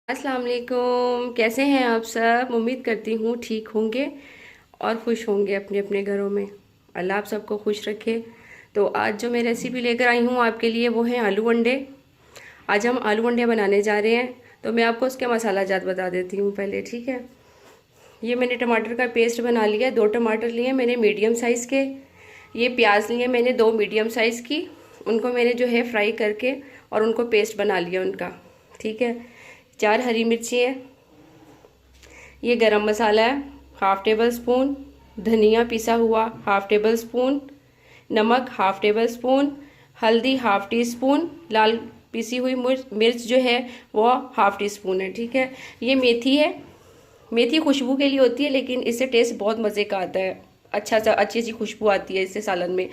अस्सलाम वालेकुम। कैसे हैं आप सब? उम्मीद करती हूँ ठीक होंगे और खुश होंगे अपने अपने घरों में। अल्लाह आप सबको खुश रखे। तो आज जो मैं रेसिपी लेकर आई हूँ आपके लिए वो है आलू अंडे। आज हम आलू अंडे बनाने जा रहे हैं। तो मैं आपको उसके मसाला जात बता देती हूँ पहले, ठीक है। ये मैंने टमाटर का पेस्ट बना लिया। 2 टमाटर लिए मैंने मीडियम साइज़ के। ये प्याज लिए मैंने 2 मीडियम साइज़ की। उनको मैंने जो है फ्राई करके और उनको पेस्ट बना लिया उनका, ठीक है। 4 हरी मिर्ची है। ये गरम मसाला है, हाफ़ टेबल स्पून। धनिया पिसा हुआ, हाफ़ टेबल स्पून। नमक, हाफ़ टेबल स्पून। हल्दी, हाफ़ टी स्पून। लाल पिसी हुई मिर्च जो है वो हाफ़ टी स्पून है, ठीक है। ये मेथी है। मेथी खुशबू के लिए होती है, लेकिन इससे टेस्ट बहुत मज़े का आता है। अच्छा सा अच्छी सी खुशबू आती है इससे सालन में।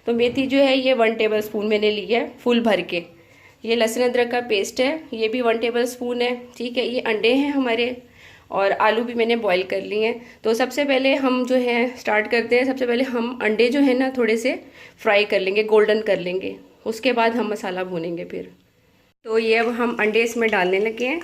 तो मेथी जो है ये 1 टेबल स्पून मैंने ली है फुल भर के। ये लहसुन अदरक का पेस्ट है, ये भी 1 टेबल स्पून है, ठीक है। ये अंडे हैं हमारे और आलू भी मैंने बॉईल कर लिए हैं। तो सबसे पहले हम जो है स्टार्ट करते हैं। सबसे पहले हम अंडे जो है ना थोड़े से फ्राई कर लेंगे, गोल्डन कर लेंगे। उसके बाद हम मसाला भूनेंगे फिर। तो ये अब हम अंडे इसमें डालने लगे हैं।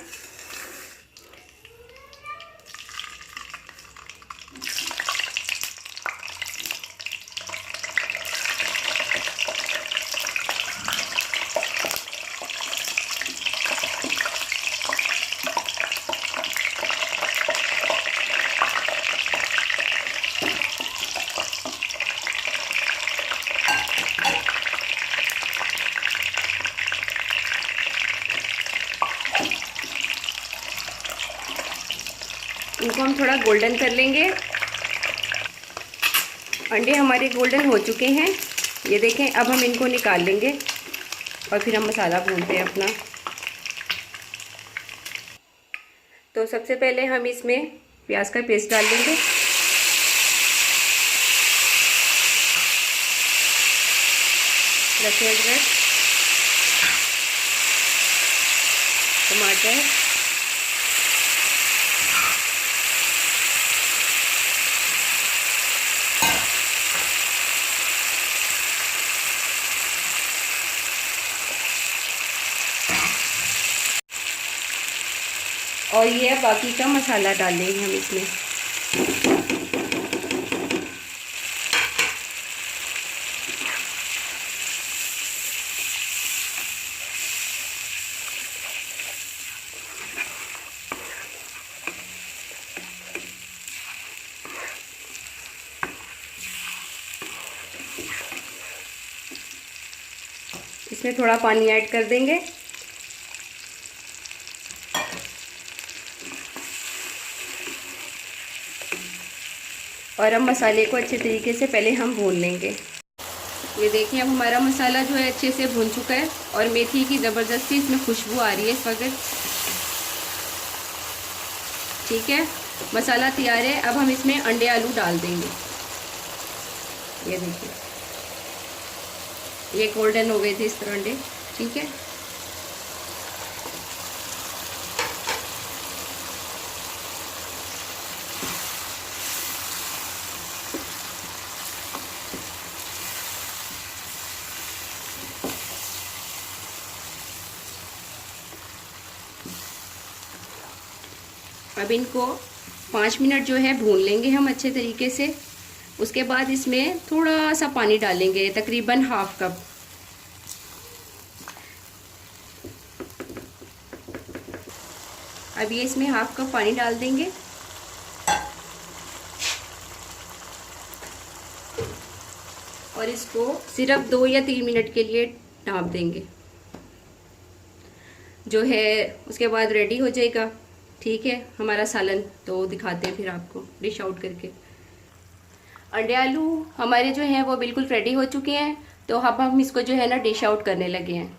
इनको हम थोड़ा गोल्डन कर लेंगे। अंडे हमारे गोल्डन हो चुके हैं, ये देखें। अब हम इनको निकाल लेंगे और फिर हम मसाला भूनते हैं अपना। तो सबसे पहले हम इसमें प्याज का पेस्ट डाल देंगे। लहसुन अदरक, टमाटर, और ये बाकी का मसाला डाल लेंगे हम इसमें। इसमें थोड़ा पानी ऐड कर देंगे और अब मसाले को अच्छे तरीके से पहले हम भून लेंगे। ये देखिए अब हमारा मसाला जो है अच्छे से भून चुका है और मेथी की ज़बरदस्ती इसमें खुशबू आ रही है इस वक्त, ठीक है। मसाला तैयार है। अब हम इसमें अंडे आलू डाल देंगे। ये देखिए ये गोल्डन हो गए थे इस तरह अंडे, ठीक है। अब इनको 5 मिनट जो है भून लेंगे हम अच्छे तरीके से। उसके बाद इसमें थोड़ा सा पानी डालेंगे, तकरीबन हाफ कप। अब ये इसमें हाफ कप पानी डाल देंगे और इसको सिर्फ 2 या 3 मिनट के लिए ढाँप देंगे, जो है उसके बाद रेडी हो जाएगा, ठीक है हमारा सालन। तो दिखाते हैं फिर आपको डिश आउट करके। अंडे आलू हमारे जो हैं वो बिल्कुल रेडी हो चुके हैं। तो अब हम इसको जो है ना डिश आउट करने लगे हैं।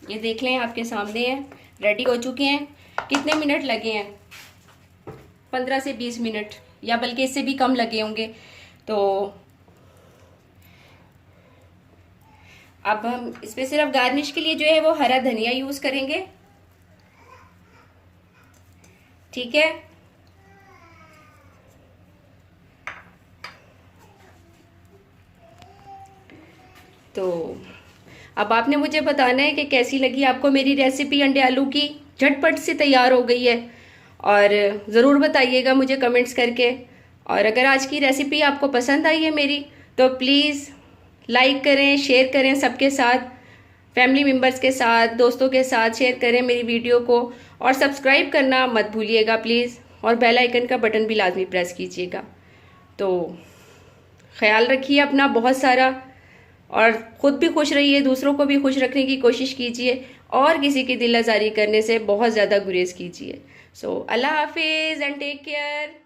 ये देख लें आपके सामने है, रेडी हो चुके हैं। कितने मिनट लगे हैं? 15 से 20 मिनट, या बल्कि इससे भी कम लगे होंगे। तो अब हम इसमें सिर्फ गार्निश के लिए जो है वो हरा धनिया यूज़ करेंगे। ठीक है, तो अब आपने मुझे बताना है कि कैसी लगी आपको मेरी रेसिपी अंडे आलू की। झटपट से तैयार हो गई है और ज़रूर बताइएगा मुझे कमेंट्स करके। और अगर आज की रेसिपी आपको पसंद आई है मेरी, तो प्लीज़ लाइक करें, शेयर करें सबके साथ, फैमिली मेम्बर्स के साथ, दोस्तों के साथ शेयर करें मेरी वीडियो को। और सब्सक्राइब करना मत भूलिएगा प्लीज़, और बेल आइकन का बटन भी लाजमी प्रेस कीजिएगा। तो ख्याल रखिए अपना बहुत सारा, और ख़ुद भी खुश रहिए, दूसरों को भी खुश रखने की कोशिश कीजिए, और किसी की दिल आज़ारी करने से बहुत ज़्यादा गुरेज कीजिए। सो अल्लाह हाफिज़ एंड टेक केयर।